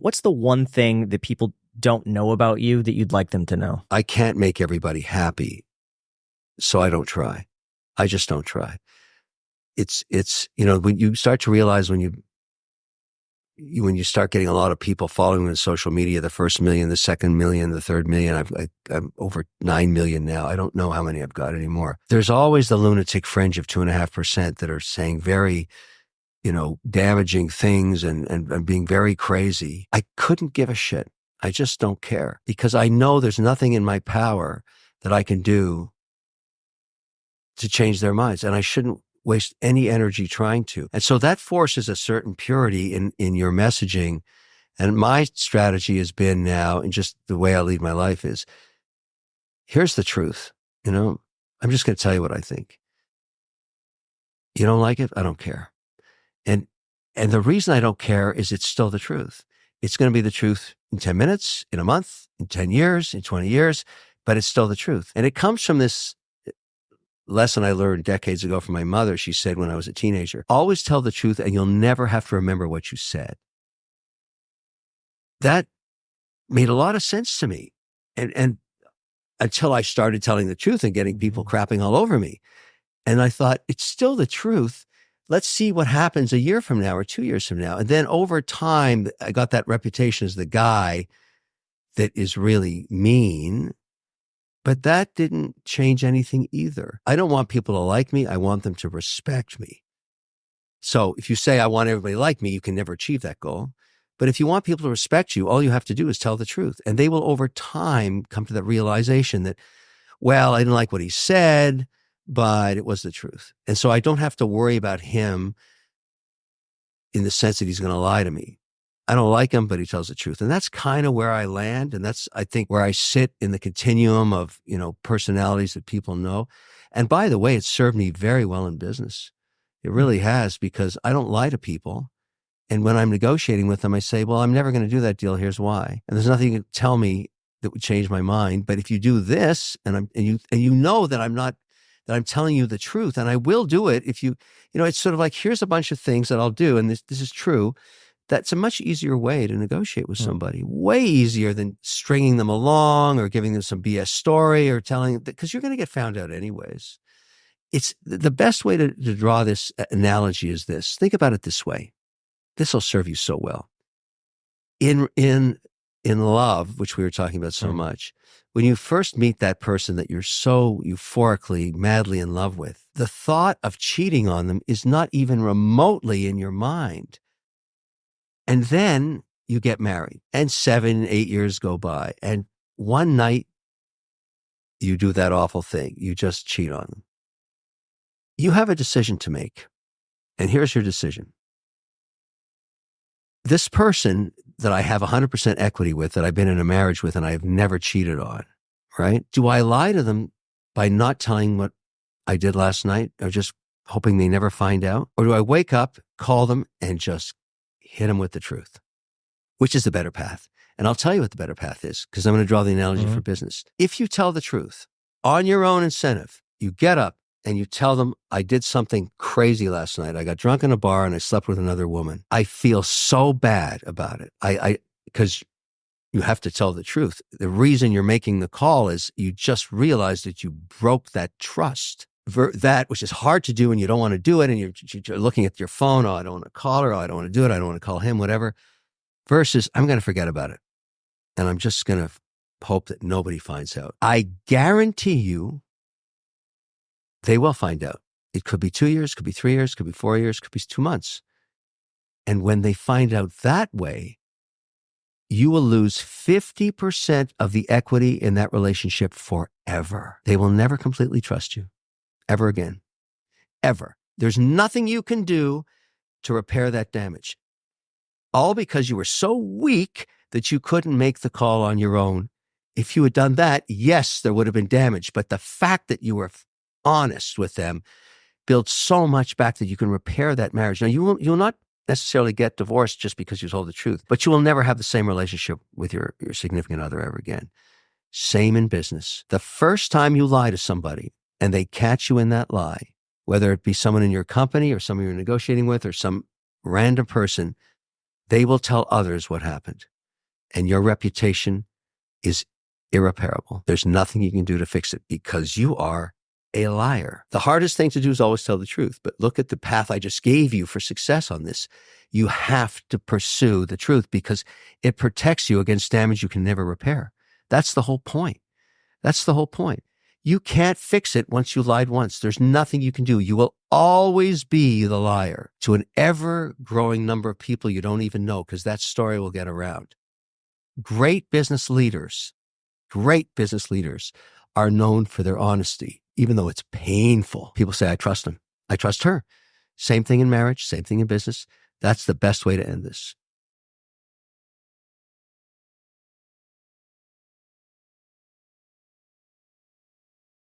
What's the one thing that people don't know about you that you'd like them to know? I can't make everybody happy, so I don't try. I just don't try. When you start to realize when you start getting a lot of people following on social media, the first million, the second million, the third million, I'm over 9 million now. I don't know how many I've got anymore. There's always the lunatic fringe of 2.5% that are saying very, damaging things and being very crazy. I couldn't give a shit. I just don't care because I know there's nothing in my power that I can do to change their minds. And I shouldn't waste any energy trying to. And so that forces a certain purity in your messaging. And my strategy has been now, and just the way I lead my life is, here's the truth. I'm just going to tell you what I think. You don't like it? I don't care. And the reason I don't care is it's still the truth. It's going to be the truth in 10 minutes, in a month, in 10 years, in 20 years, but it's still the truth. And it comes from this lesson I learned decades ago from my mother. She said when I was a teenager, always tell the truth and you'll never have to remember what you said. That made a lot of sense to me. And until I started telling the truth and getting people crapping all over me. And I thought, it's still the truth. Let's see what happens a year from now or 2 years from now. And then over time, I got that reputation as the guy that is really mean. But that didn't change anything either. I don't want people to like me. I want them to respect me. So if you say, I want everybody to like me, you can never achieve that goal. But if you want people to respect you, all you have to do is tell the truth. And they will over time come to that realization that, well, I didn't like what he said, but it was the truth. And so I don't have to worry about him in the sense that he's going to lie to me. I don't like him, but he tells the truth. And that's kind of where I land. And that's, I think, where I sit in the continuum of, personalities that people know. And by the way, it's served me very well in business. It really has, because I don't lie to people. And when I'm negotiating with them, I say, well, I'm never going to do that deal. Here's why. And there's nothing you can tell me that would change my mind. But if you do this, and you know that I'm telling you the truth, and I will do it if it's sort of like, here's a bunch of things that I'll do. And this is true. That's a much easier way to negotiate with somebody, way easier than stringing them along or giving them some BS story or telling, because you're going to get found out anyways. It's the best way to draw this analogy is this. Think about it this way. This will serve you so well. In love, which we were talking about so much, when you first meet that person that you're so euphorically, madly in love with, the thought of cheating on them is not even remotely in your mind. And then you get married and 7, 8 years go by. And one night you do that awful thing. You just cheat on them. You have a decision to make. And here's your decision. This person that I have 100% equity with, that I've been in a marriage with, and I've never cheated on, right? Do I lie to them by not telling what I did last night or just hoping they never find out? Or do I wake up, call them, and just hit them with the truth? Which is the better path? And I'll tell you what the better path is, because I'm going to draw the analogy for business. If you tell the truth on your own incentive, you get up and you tell them, I did something crazy last night. I got drunk in a bar and I slept with another woman. I feel so bad about it. Because you have to tell the truth. The reason you're making the call is you just realized that you broke that trust. That, which is hard to do and you don't want to do it, and you're looking at your phone, oh, I don't want to call her, oh, I don't want to do it, I don't want to call him, whatever, versus I'm going to forget about it. And I'm just going to hope that nobody finds out. I guarantee you they will find out. It could be 2 years, could be 3 years, could be 4 years, could be 2 months. And when they find out that way, you will lose 50% of the equity in that relationship forever. They will never completely trust you. Ever again. Ever. There's nothing you can do to repair that damage. All because you were so weak that you couldn't make the call on your own. If you had done that, yes, there would have been damage. But the fact that you were honest with them builds so much back that you can repair that marriage. Now, you'll not necessarily get divorced just because you told the truth, but you will never have the same relationship with your significant other ever again. Same in business. The first time you lie to somebody, and they catch you in that lie, whether it be someone in your company or someone you're negotiating with or some random person, They will tell others what happened. And your reputation is irreparable. There's nothing you can do to fix it because you are a liar. The hardest thing to do is always tell the truth. But look at the path I just gave you for success on this. You have to pursue the truth because it protects you against damage you can never repair. That's the whole point. That's the whole point. You can't fix it once you lied once. There's nothing you can do. You will always be the liar to an ever-growing number of people you don't even know because that story will get around. Great business leaders are known for their honesty, even though it's painful. People say, I trust him. I trust her. Same thing in marriage, same thing in business. That's the best way to end this.